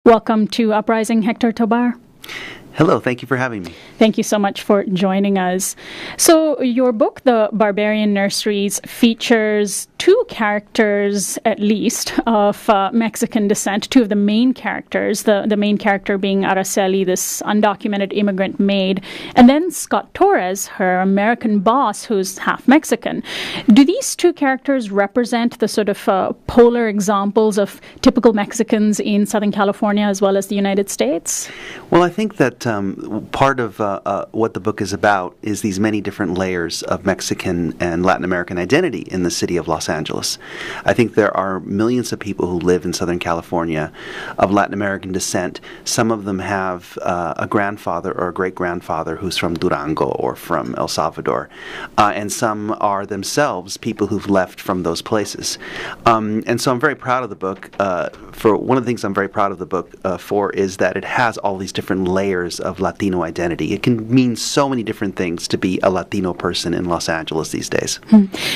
Welcome to Uprising, Hector Tobar. Hello, thank you for having me. Thank you so much for joining us. So your book, The Barbarian Nurseries, features two characters, at least, of Mexican descent, two of the main characters, the main character being Araceli, this undocumented immigrant maid, and then Scott Torres, her American boss, who's half Mexican. Do these two characters represent the sort of polar examples of typical Mexicans in Southern California as well as the United States? Well, I think that part of what the book is about is these many different layers of Mexican and Latin American identity in the city of Los Angeles. I think there are millions of people who live in Southern California of Latin American descent. Some of them have a grandfather or a great-grandfather who's from Durango or from El Salvador, and some are themselves people who've left from those places. And so I'm very proud of the book. For one of the things I'm very proud of the book for is that it has all these different layers of Latino identity. It can mean so many different things to be a Latino person in Los Angeles these days.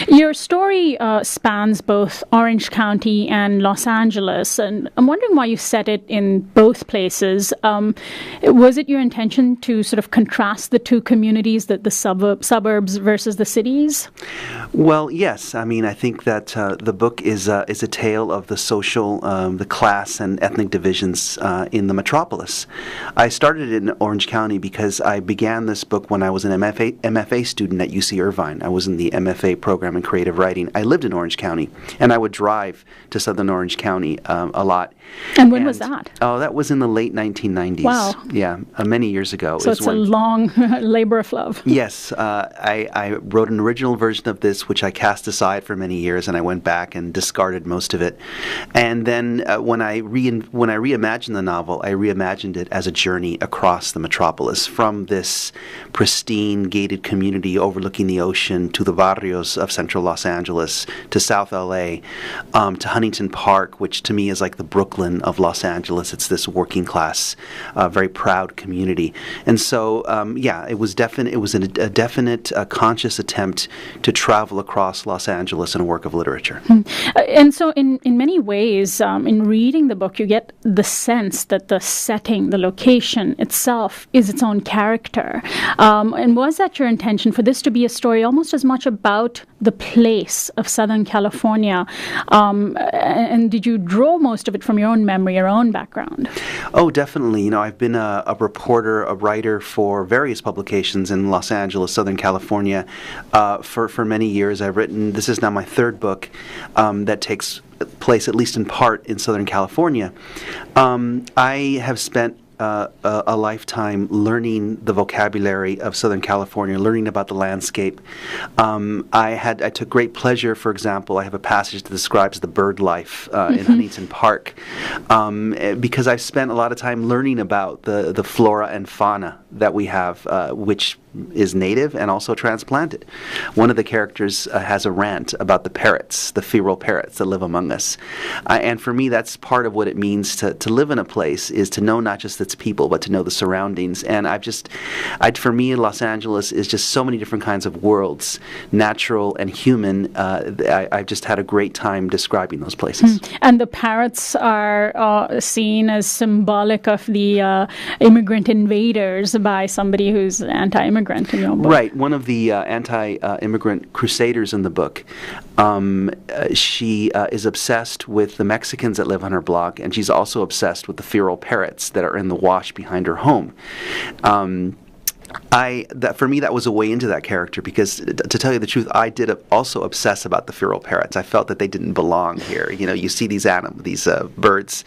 Your story spans both Orange County and Los Angeles, and I'm wondering why you set it in both places. Was it your intention to sort of contrast the two communities, the suburbs versus the cities? Well, yes. I mean, I think that the book is a tale of the social, the class and ethnic divisions in the metropolis. I started in Orange County because I began this book when I was an MFA student at UC Irvine. I was in the MFA program in creative writing. I lived in Orange County, and I would drive to Southern Orange County a lot. And when was that? Oh, that was in the late 1990s. Wow. Yeah, many years ago. So it's a long labor of love. Yes. I wrote an original version of this, which I cast aside for many years, and I went back and discarded most of it. And then when I reimagined the novel, I reimagined it as a journey across the metropolis, from this pristine gated community overlooking the ocean to the barrios of central Los Angeles, to South LA, to Huntington Park, which to me is like the Brooklyn of Los Angeles. It's this working class, very proud community. And so, it was definite. It was a definite conscious attempt to travel across Los Angeles in a work of literature. And so in many ways, in reading the book, you get the sense that the setting, the location itself is its own character. And was that your intention, for this to be a story almost as much about the place of Southern California? And did you draw most of it from your own memory, your own background? Oh, definitely. You know, I've been a reporter, a writer for various publications in Los Angeles, Southern California, for many years. I've written, this is now my third book that takes place, at least in part, in Southern California. I have spent a lifetime learning the vocabulary of Southern California, learning about the landscape. I took great pleasure, for example, I have a passage that describes the bird life in Huntington Park, because I've spent a lot of time learning about the flora and fauna that we have, which is native and also transplanted. One of the characters has a rant about the parrots, the feral parrots that live among us. And for me, that's part of what it means to live in a place, is to know not just its people, but to know the surroundings. And for me, Los Angeles is just so many different kinds of worlds, natural and human. I've just had a great time describing those places. And the parrots are seen as symbolic of the immigrant invaders by somebody who's anti-immigrant in your book. Right. One of the anti-immigrant crusaders in the book, she is obsessed with the Mexicans that live on her block, and she's also obsessed with the feral parrots that are in the wash behind her home. For me, that was a way into that character, because to tell you the truth, I did also obsess about the feral parrots. I felt that they didn't belong here. You know, you see these birds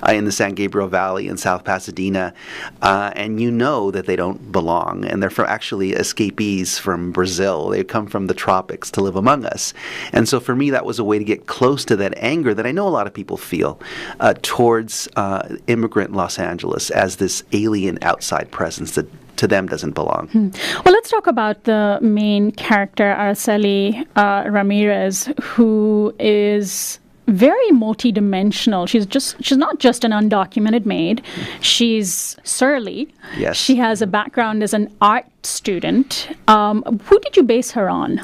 in the San Gabriel Valley in South Pasadena, and you know that they don't belong, and they're actually escapees from Brazil. They come from the tropics to live among us. And so for me, that was a way to get close to that anger that I know a lot of people feel towards immigrant Los Angeles as this alien outside presence that to them doesn't belong. Well, let's talk about the main character, Araceli Ramirez, who is very multidimensional. She's not just an undocumented maid. She's surly. Yes. She has a background as an art student. Who did you base her on?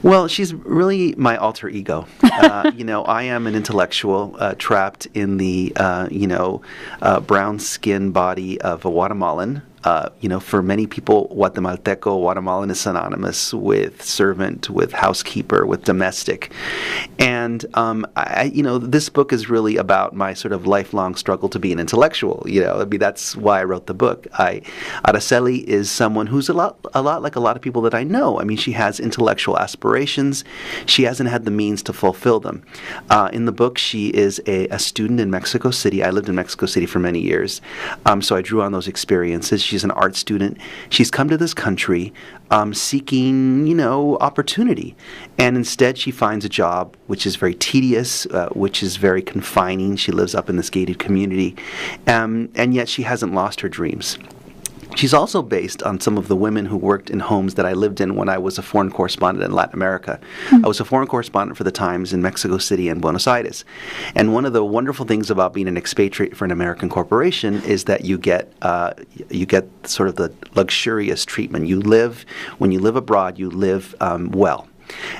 Well, she's really my alter ego. I am an intellectual trapped in the, brown skin body of a Guatemalan. For many people, Guatemalan is synonymous with servant, with housekeeper, with domestic. And, this book is really about my sort of lifelong struggle to be an intellectual. That's why I wrote the book. Araceli is someone who's a lot like a lot of people that I know. I mean, she has intellectual aspirations. She hasn't had the means to fulfill them. In the book, she is a student in Mexico City. I lived in Mexico City for many years, so I drew on those experiences. She's an art student. She's come to this country seeking, opportunity. And instead she finds a job which is very tedious, which is very confining. She lives up in this gated community, and yet she hasn't lost her dreams. She's also based on some of the women who worked in homes that I lived in when I was a foreign correspondent in Latin America. I was a foreign correspondent for the Times in Mexico City and Buenos Aires. And one of the wonderful things about being an expatriate for an American corporation is that you get sort of the luxurious treatment. When you live abroad, you live well.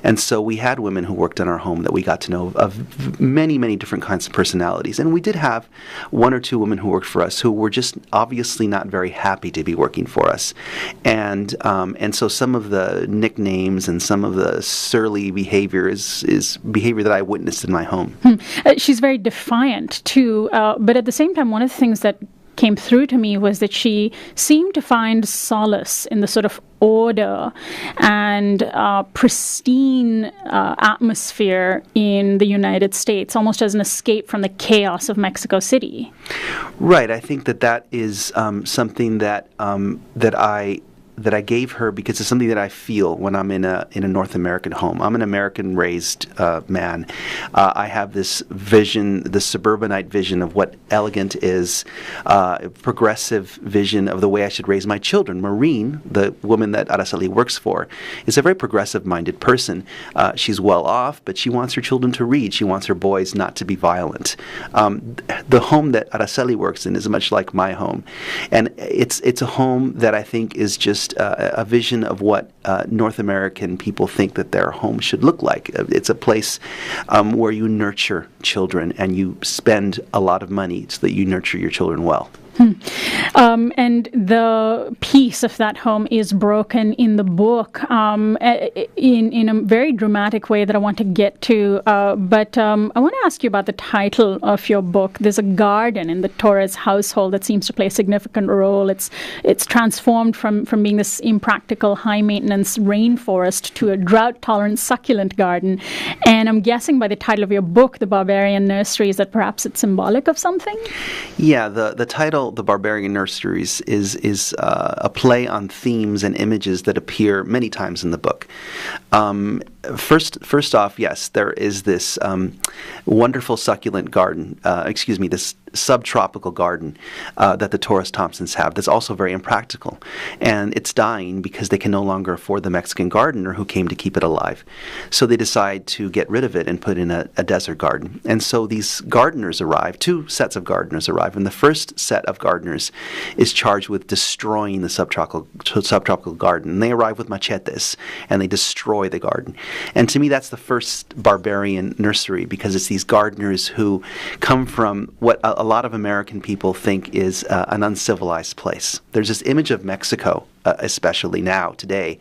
And so we had women who worked in our home that we got to know of many, many different kinds of personalities. And we did have one or two women who worked for us who were just obviously not very happy to be working for us. And so some of the nicknames and some of the surly behavior is behavior that I witnessed in my home. She's very defiant, too. But at the same time, one of the things that came through to me was that she seemed to find solace in the sort of order and pristine atmosphere in the United States, almost as an escape from the chaos of Mexico City. Right. I think that is something that I gave her because it's something that I feel when I'm in a North American home. I'm an American-raised man. I have this vision, the suburbanite vision of what elegant is, progressive vision of the way I should raise my children. Maureen, the woman that Araceli works for, is a very progressive-minded person. She's well off, but she wants her children to read. She wants her boys not to be violent. The home that Araceli works in is much like my home, and it's a home that I think is just a vision of what North American people think that their home should look like. It's a place where you nurture children and you spend a lot of money so that you nurture your children well. And the piece of that home is broken in the book in a very dramatic way that I want to get to. But I want to ask you about the title of your book. There's a garden in the Torres household that seems to play a significant role. It's transformed from being this impractical, high-maintenance rainforest to a drought-tolerant, succulent garden. And I'm guessing by the title of your book, The Barbarian Nurseries, that perhaps it's symbolic of something? Yeah, the title, The Barbarian Nurseries, is a play on themes and images that appear many times in the book. First off, yes, there is this wonderful succulent garden, this subtropical garden that the Torres-Thompsons have that's also very impractical. And it's dying because they can no longer afford the Mexican gardener who came to keep it alive. So they decide to get rid of it and put in a desert garden. And so these gardeners arrive, two sets of gardeners arrive, and the first set of gardeners is charged with destroying the subtropical garden. And they arrive with machetes, and they destroy the garden. And to me, that's the first barbarian nursery, because it's these gardeners who come from what a lot of American people think is an uncivilized place. There's this image of Mexico, especially now, today,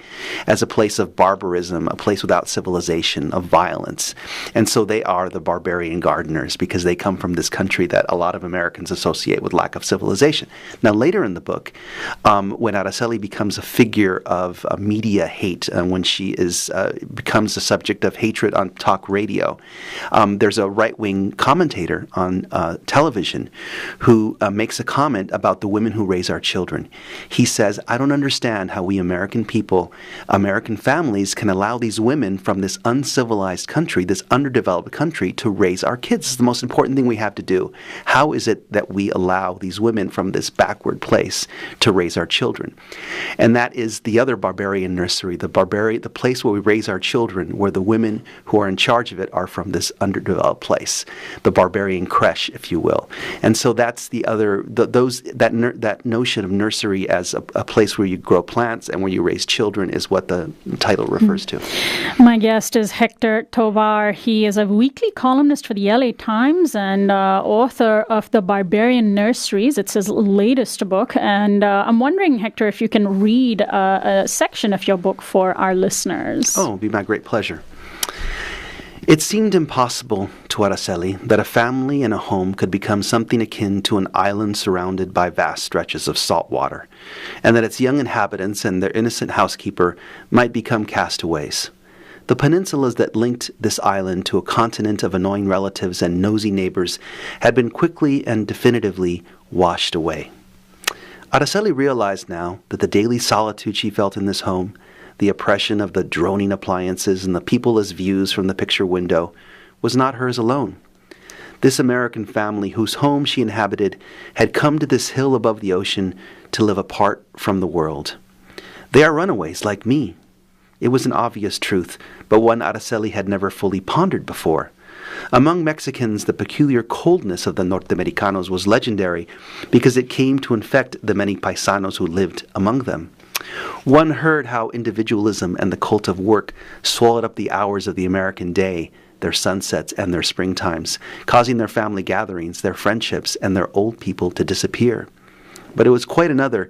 as a place of barbarism, a place without civilization, of violence. And so they are the barbarian gardeners because they come from this country that a lot of Americans associate with lack of civilization. Now, later in the book, when Araceli becomes a figure of media hate, when she becomes the subject of hatred on talk radio, there's a right-wing commentator on television who makes a comment about the women who raise our children. He says, I don't understand how we American people, American families, can allow these women from this uncivilized country, this underdeveloped country, to raise our kids. It's the most important thing we have to do. How is it that we allow these women from this backward place to raise our children? And that is the other barbarian nursery, the place where we raise our children, where the women who are in charge of it are from this underdeveloped place, the barbarian creche, if you will. And so that's the other, that notion of nursery as a place where you grow plants and where you raise children is what the title refers to. My guest is Hector Tobar. He is a weekly columnist for the LA Times and author of The Barbarian Nurseries. It's his latest book. And I'm wondering, Hector, if you can read a section of your book for our listeners. Oh, it would be my great pleasure. It seemed impossible to Araceli that a family and a home could become something akin to an island surrounded by vast stretches of salt water, and that its young inhabitants and their innocent housekeeper might become castaways. The peninsulas that linked this island to a continent of annoying relatives and nosy neighbors had been quickly and definitively washed away. Araceli realized now that the daily solitude she felt in this home, the oppression of the droning appliances and the peopleless views from the picture window, was not hers alone. This American family, whose home she inhabited, had come to this hill above the ocean to live apart from the world. They are runaways like me. It was an obvious truth, but one Araceli had never fully pondered before. Among Mexicans, the peculiar coldness of the Norteamericanos was legendary because it came to infect the many paisanos who lived among them. One heard how individualism and the cult of work swallowed up the hours of the American day, their sunsets and their springtimes, causing their family gatherings, their friendships, and their old people to disappear. But it was quite another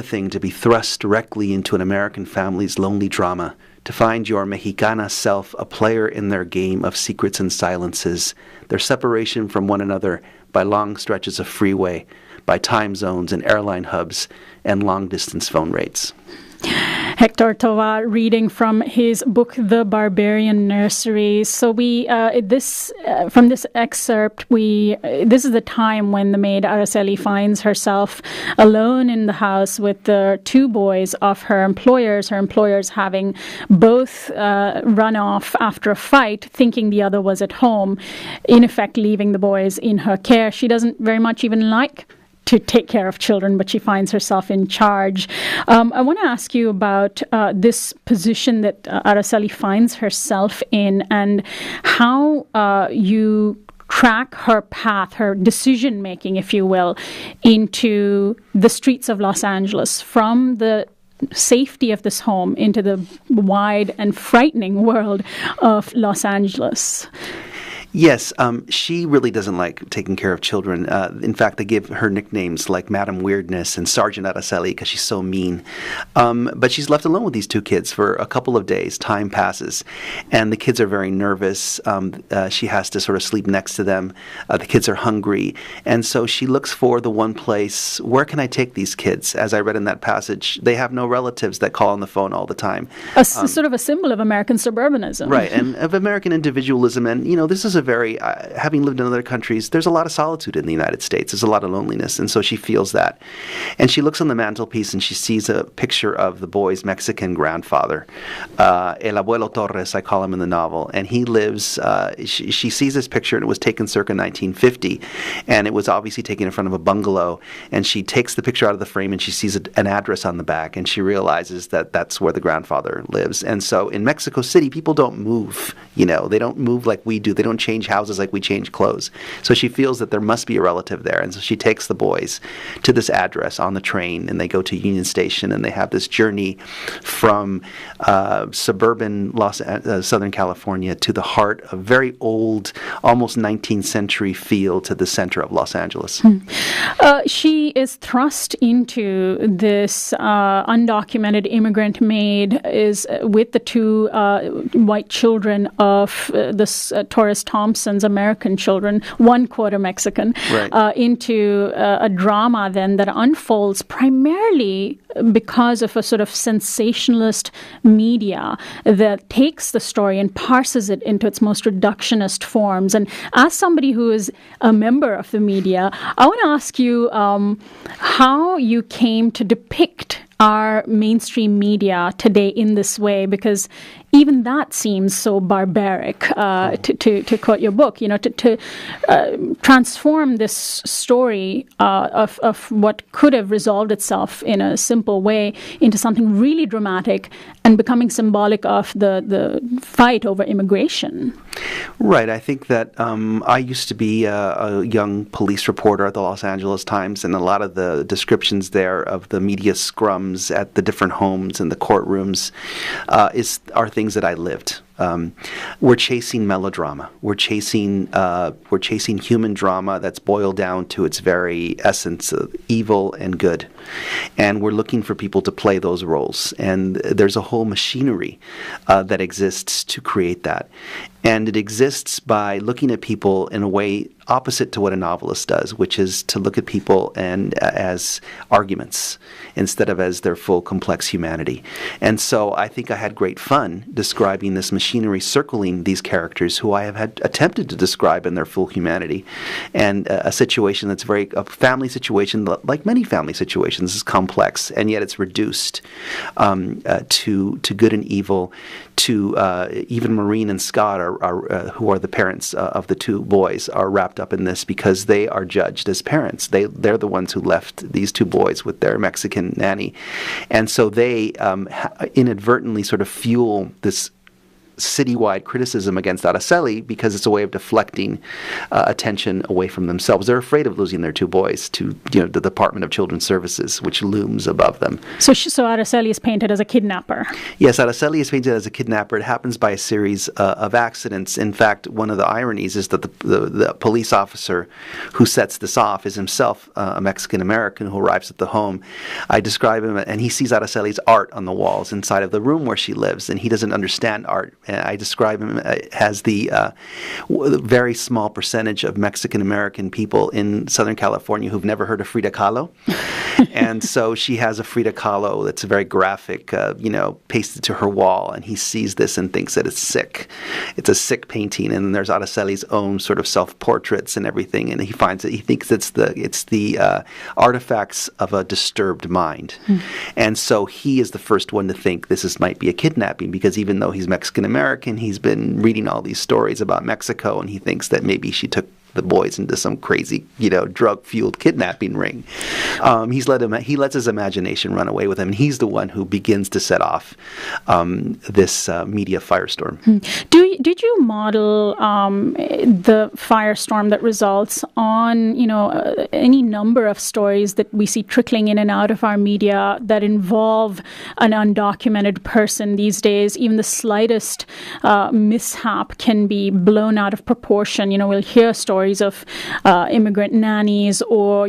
thing to be thrust directly into an American family's lonely drama, to find your Mexicana self a player in their game of secrets and silences, their separation from one another by long stretches of freeway, by time zones and airline hubs, and long-distance phone rates. Héctor Tobar reading from his book, The Barbarian Nurseries. So from this excerpt, this is the time when the maid Araceli finds herself alone in the house with the two boys of her employers having both run off after a fight, thinking the other was at home, in effect leaving the boys in her care. She doesn't very much even like to take care of children, but she finds herself in charge. I want to ask you about this position that Araceli finds herself in and how you track her path, her decision-making, if you will, into the streets of Los Angeles, from the safety of this home into the wide and frightening world of Los Angeles. Yes, she really doesn't like taking care of children. In fact, they give her nicknames like Madam Weirdness and Sergeant Araceli because she's so mean. But she's left alone with these two kids for a couple of days. Time passes, and the kids are very nervous. She has to sort of sleep next to them. The kids are hungry, and so she looks for the one place, where can I take these kids? As I read in that passage, they have no relatives that call on the phone all the time. Sort of a symbol of American suburbanism. Right, and of American individualism. And, this is a very, having lived in other countries, there's a lot of solitude in the United States. There's a lot of loneliness, and so she feels that. And she looks on the mantelpiece and she sees a picture of the boy's Mexican grandfather, El Abuelo Torres, I call him in the novel, and he lives, she sees this picture, and it was taken circa 1950, and it was obviously taken in front of a bungalow, and she takes the picture out of the frame and she sees an address on the back, and she realizes that that's where the grandfather lives. And so in Mexico City, people don't move, they don't move like we do. They don't change houses like we change clothes. So she feels that there must be a relative there. And so she takes the boys to this address on the train, and they go to Union Station, and they have this journey from suburban Southern California to the heart of very old, almost 19th century feel to the center of Los Angeles. She is thrust into this undocumented immigrant maid is with the two white children of the Torres-Thompsons, American children, 1/4 Mexican, right. Into a drama then that unfolds primarily because of a sort of sensationalist media that takes the story and parses it into its most reductionist forms. And as somebody who is a member of the media, I want to ask you how you came to depict our mainstream media today in this way, because even that seems so barbaric, to quote your book, to transform this story of what could have resolved itself in a simple way into something really dramatic and becoming symbolic of the fight over immigration. Right. I think that I used to be a young police reporter at the Los Angeles Times, and a lot of the descriptions there of the media scrums at the different homes and the courtrooms are things that I lived. We're chasing melodrama. We're chasing human drama that's boiled down to its very essence of evil and good, and we're looking for people to play those roles. And there's a whole machinery that exists to create that, and it exists by looking at people in a way opposite to what a novelist does, which is to look at people and as arguments instead of as their full complex humanity. And so I think I had great fun describing this machinery circling these characters who I have had attempted to describe in their full humanity, and a situation that's a family situation, like many family situations, is complex, and yet it's reduced to good and evil. To even Maureen and Scott, who are the parents of the two boys, are wrapped up in this because they are judged as parents. They're the ones who left these two boys with their Mexican nanny, and so they inadvertently sort of fuel this citywide criticism against Araceli because it's a way of deflecting attention away from themselves. They're afraid of losing their two boys to the Department of Children's Services, which looms above them. So Araceli is painted as a kidnapper. Yes, Araceli is painted as a kidnapper. It happens by a series of accidents. In fact, one of the ironies is that the police officer who sets this off is himself a Mexican-American who arrives at the home. I describe him, and he sees Araceli's art on the walls inside of the room where she lives, and he doesn't understand art. I describe him as the very small percentage of Mexican-American people in Southern California who've never heard of Frida Kahlo. And so she has a Frida Kahlo that's very graphic, pasted to her wall, and he sees this and thinks that it's sick. It's a sick painting, and there's Araceli's own sort of self-portraits and everything, and he thinks it's the artifacts of a disturbed mind. And so he is the first one to think this might be a kidnapping, because even though he's Mexican-American, he's been reading all these stories about Mexico, and he thinks that maybe she took the boys into some crazy, drug-fueled kidnapping ring. He lets his imagination run away with him, and he's the one who begins to set off this media firestorm. Did you model the firestorm that results on, any number of stories that we see trickling in and out of our media that involve an undocumented person these days? Even the slightest mishap can be blown out of proportion. We'll hear stories of immigrant nannies, or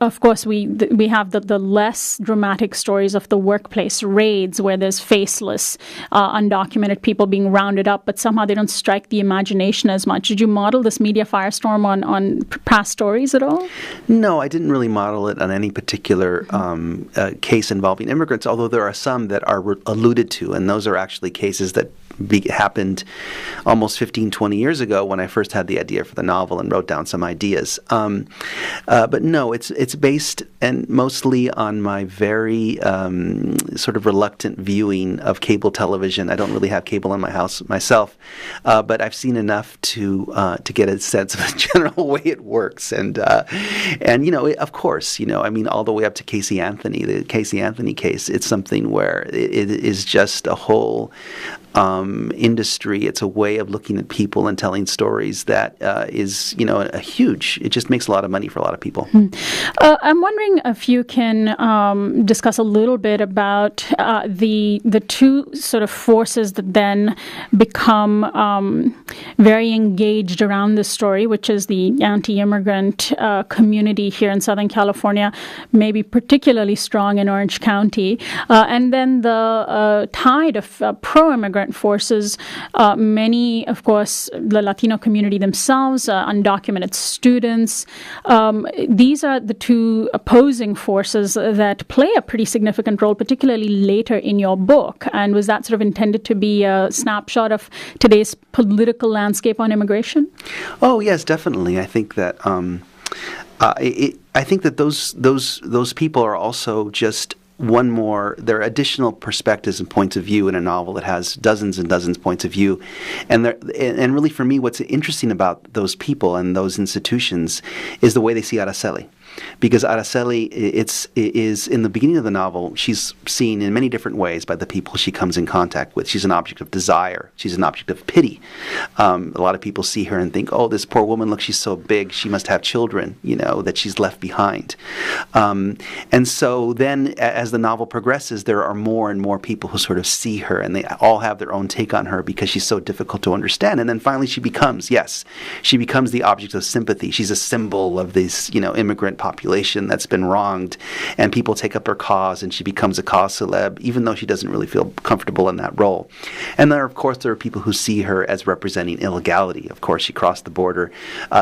of course we have the less dramatic stories of the workplace raids where there's faceless undocumented people being rounded up, but somehow they don't strike the imagination as much. Did you model this media firestorm on past stories at all? No, I didn't really model it on any particular case involving immigrants, although there are some that are alluded to, and those are actually cases that happened almost 15, 20 years ago when I first had the idea for the novel and wrote down some ideas. But no, it's based and mostly on my very sort of reluctant viewing of cable television. I don't really have cable in my house myself, but I've seen enough to get a sense of the general way it works. And of course, all the way up to Casey Anthony, the Casey Anthony case, it's something where it is just a whole industry. It's a way of looking at people and telling stories that is, a huge. It just makes a lot of money for a lot of people. I'm wondering if you can discuss a little bit about the two sort of forces that then become very engaged around this story, which is the anti-immigrant community here in Southern California, maybe particularly strong in Orange County, and then the tide of pro-immigrant forces, many, of course, the Latino community themselves, undocumented students. These are the two opposing forces that play a pretty significant role, particularly later in your book. And was that sort of intended to be a snapshot of today's political landscape on immigration? Oh, yes, definitely. I think that I think that those people are also just there are additional perspectives and points of view in a novel that has dozens and dozens of points of view. And really for me, what's interesting about those people and those institutions is the way they see Araceli. Because Araceli is in the beginning of the novel, she's seen in many different ways by the people she comes in contact with. She's an object of desire. She's an object of pity. A lot of people see her and think, oh, this poor woman, look, she's so big, she must have children, that she's left behind. And so then as the novel progresses, there are more and more people who sort of see her, and they all have their own take on her because she's so difficult to understand. And then finally she becomes the object of sympathy. She's a symbol of this, immigrant population that's been wronged, and people take up her cause, and she becomes a cause celeb, even though she doesn't really feel comfortable in that role. And then, of course, there are people who see her as representing illegality. Of course, she crossed the border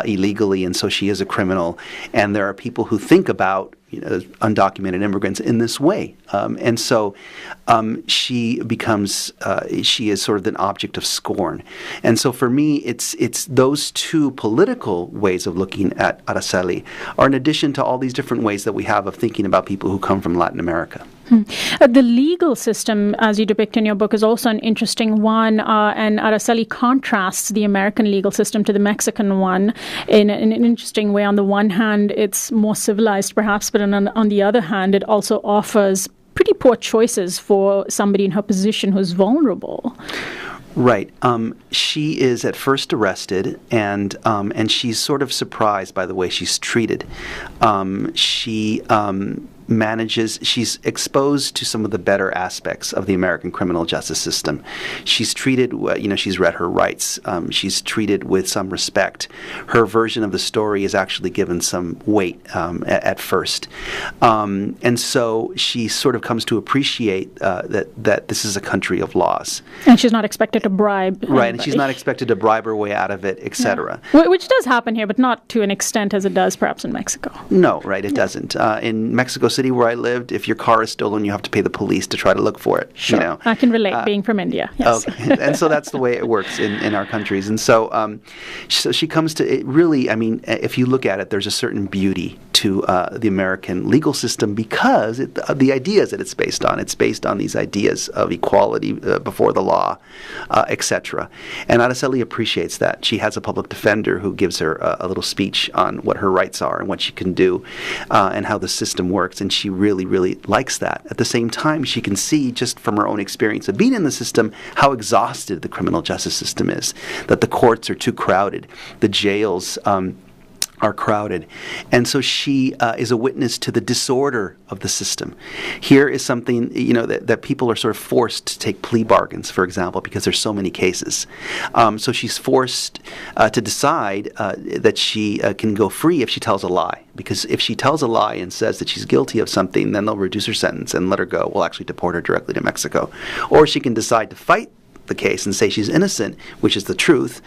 illegally, and so she is a criminal. And there are people who think about undocumented immigrants in this way. And so she is sort of an object of scorn. And so for me, it's those two political ways of looking at Araceli are in addition to all these different ways that we have of thinking about people who come from Latin America. The legal system, as you depict in your book, is also an interesting one, and Araceli contrasts the American legal system to the Mexican one in an interesting way. On the one hand, it's more civilized, perhaps, but on the other hand, it also offers pretty poor choices for somebody in her position who's vulnerable. Right. She is at first arrested, and she's sort of surprised by the way she's treated. She's exposed to some of the better aspects of the American criminal justice system. She's treated, she's read her rights. She's treated with some respect. Her version of the story is actually given some weight at first. And so she sort of comes to appreciate that this is a country of laws. And she's not expected to bribe anybody. Right, and she's not expected to bribe her way out of it, etc. Yeah. Which does happen here, but not to an extent as it does perhaps in Mexico. No, right, it doesn't. In Mexico City, where I lived, if your car is stolen, you have to pay the police to try to look for it. Sure. I can relate, being from India. Yes. Okay. And so that's the way it works in our countries. And so she comes to it really, if you look at it, there's a certain beauty to the American legal system because the ideas that it's based on. It's based on these ideas of equality before the law, etc. And Araceli appreciates that. She has a public defender who gives her a little speech on what her rights are and what she can do and how the system works, and she really, really likes that. At the same time, she can see just from her own experience of being in the system how exhausted the criminal justice system is, that the courts are too crowded, the jails are crowded. And so she is a witness to the disorder of the system. Here is something, that people are sort of forced to take plea bargains, for example, because there's so many cases. So she's forced to decide that she can go free if she tells a lie. Because if she tells a lie and says that she's guilty of something, then they'll reduce her sentence and let her go. We'll actually deport her directly to Mexico. Or she can decide to fight the case and say she's innocent, which is the truth,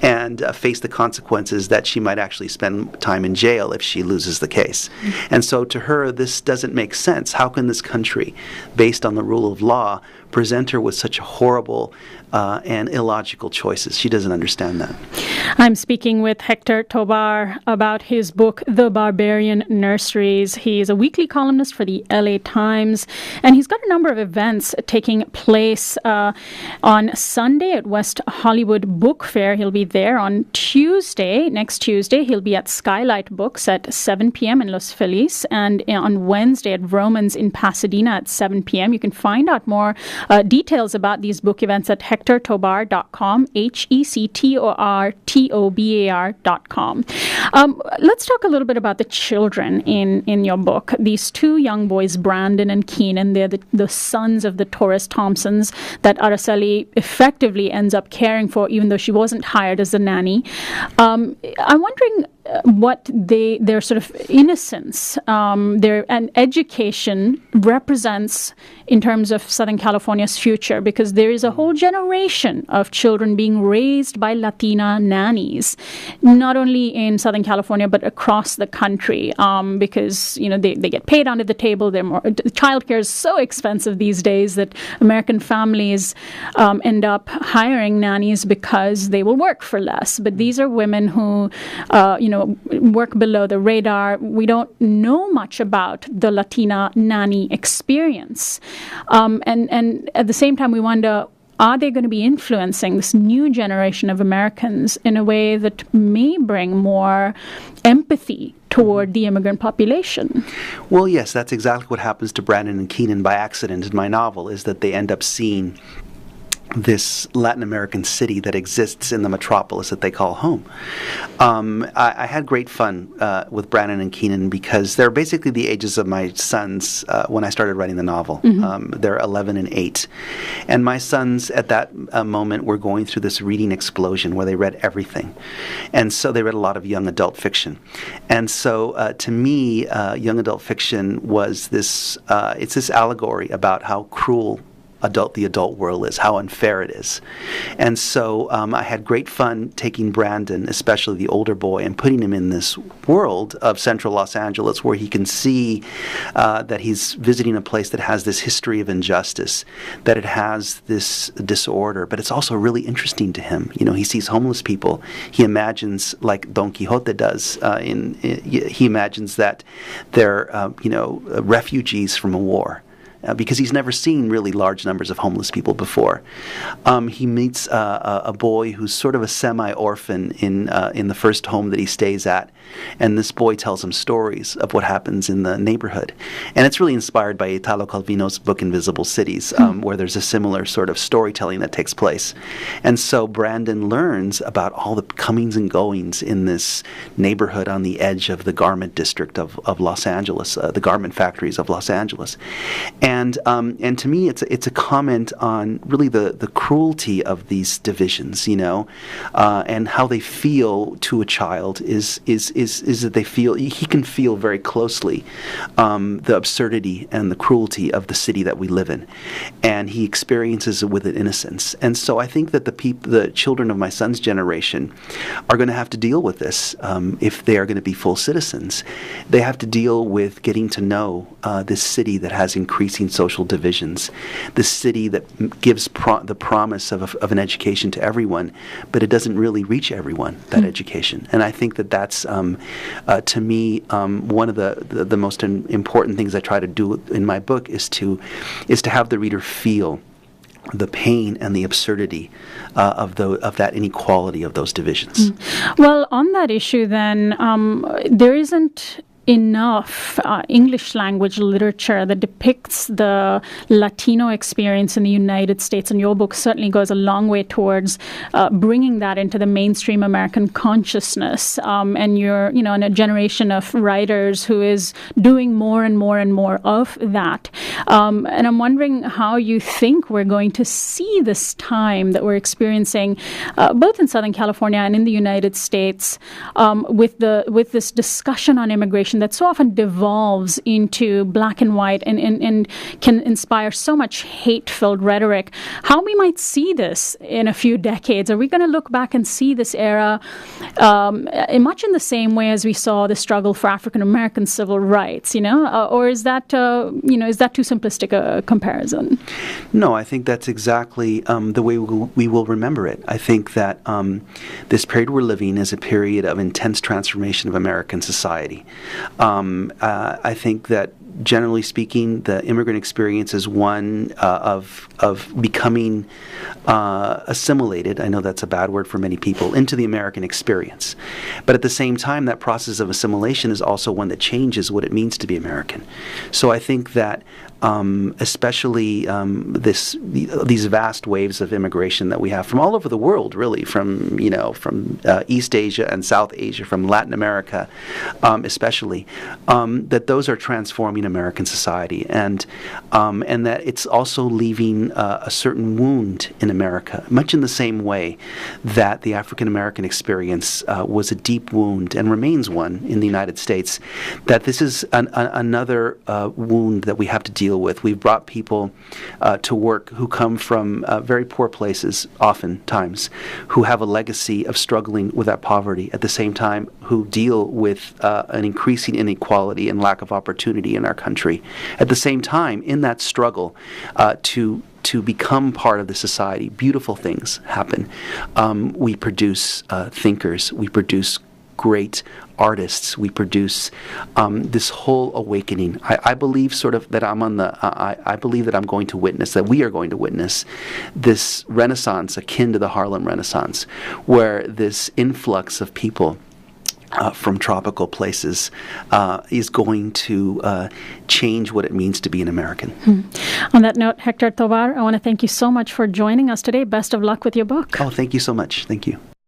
and face the consequences that she might actually spend time in jail if she loses the case. Mm-hmm. And so to her, this doesn't make sense. How can this country, based on the rule of law, present her with such horrible and illogical choices? She doesn't understand that. I'm speaking with Hector Tobar about his book, The Barbarian Nurseries. He is a weekly columnist for the LA Times, and he's got a number of events taking place on Sunday at West Hollywood Book Fair. He'll be there on next Tuesday. He'll be at Skylight Books at 7 p.m. in Los Feliz, and on Wednesday at Vroman's in Pasadena at 7 p.m. You can find out more details about these book events at HectorTobar.com, HectorTobar.com. Let's talk a little bit about the children in your book. These two young boys, Brandon and Keenan, they're the sons of the Torres-Thompsons that Araceli effectively ends up caring for, even though she wasn't hired as a nanny. I'm wondering what their sort of innocence, and education represents in terms of Southern California's future, because there is a whole generation of children being raised by Latina nannies, not only in Southern California but across the country, because they get paid under the table. Childcare is so expensive these days that American families end up hiring nannies because they will work for less. But these are women who work below the radar. We don't know much about the Latina nanny experience. And at the same time, we wonder, are they going to be influencing this new generation of Americans in a way that may bring more empathy toward the immigrant population? Well, yes, that's exactly what happens to Brandon and Keenan by accident in my novel, is that they end up seeing this Latin American city that exists in the metropolis that they call home. I had great fun with Brandon and Keenan because they're basically the ages of my sons when I started writing the novel. They're 11 and 8. And my sons at that moment were going through this reading explosion where they read everything. And so they read a lot of young adult fiction. And so to me, young adult fiction was this, it's this allegory about how cruel the adult world is, how unfair it is. And so I had great fun taking Brandon, especially the older boy, and putting him in this world of central Los Angeles where he can see that he's visiting a place that has this history of injustice, that it has this disorder, but it's also really interesting to him. He sees homeless people. He imagines, like Don Quixote does, he imagines that they're refugees from a war. Because he's never seen really large numbers of homeless people before. He meets a boy who's sort of a semi-orphan in the first home that he stays at, and this boy tells him stories of what happens in the neighborhood. And it's really inspired by Italo Calvino's book Invisible Cities, where there's a similar sort of storytelling that takes place. And so Brandon learns about all the comings and goings in this neighborhood on the edge of the garment district of Los Angeles, the garment factories of Los Angeles. And to me, it's a comment on really the cruelty of these divisions, and how they feel to a child is that he can feel very closely the absurdity and the cruelty of the city that we live in, and he experiences it with an innocence. And so I think that the children of my son's generation are going to have to deal with this if they are going to be full citizens. They have to deal with getting to know this city that has increasing social divisions, this city that gives the promise of an education to everyone, but it doesn't really reach everyone, that education. And I think that's, to me, one of the most important things I try to do in my book is to have the reader feel the pain and the absurdity of that inequality of those divisions. Well, on that issue then, there isn't enough English language literature that depicts the Latino experience in the United States, and your book certainly goes a long way towards bringing that into the mainstream American consciousness. And you're, in a generation of writers who is doing more and more and more of that. And I'm wondering how you think we're going to see this time that we're experiencing, both in Southern California and in the United States, with this discussion on immigration that so often devolves into black and white and can inspire so much hate-filled rhetoric. How we might see this in a few decades? Are we going to look back and see this era much in the same way as we saw the struggle for African American civil rights? Or is that is that too simplistic a comparison? No, I think that's exactly the way we will remember it. I think that this period we're living is a period of intense transformation of American society. I think that, generally speaking, the immigrant experience is one of becoming assimilated, I know that's a bad word for many people, into the American experience. But at the same time, that process of assimilation is also one that changes what it means to be American. So I think that especially these vast waves of immigration that we have from all over the world, really, from East Asia and South Asia, from Latin America, especially, that those are transforming American society, and that it's also leaving a certain wound in America, much in the same way that the African American experience was a deep wound and remains one in the United States. That this is another wound that we have to deal with. We've brought people to work who come from very poor places, oftentimes, who have a legacy of struggling with that poverty, at the same time who deal with an increasing inequality and lack of opportunity in our country. At the same time, in that struggle to become part of the society, beautiful things happen. We produce thinkers, we produce great artists. We produce this whole awakening. I believe sort of that I believe that I'm going to witness, that we are going to witness this renaissance akin to the Harlem Renaissance, where this influx of people from tropical places is going to change what it means to be an American. On that note, Héctor Tobar, I want to thank you so much for joining us today. Best of luck with your book. Oh, thank you so much. Thank you.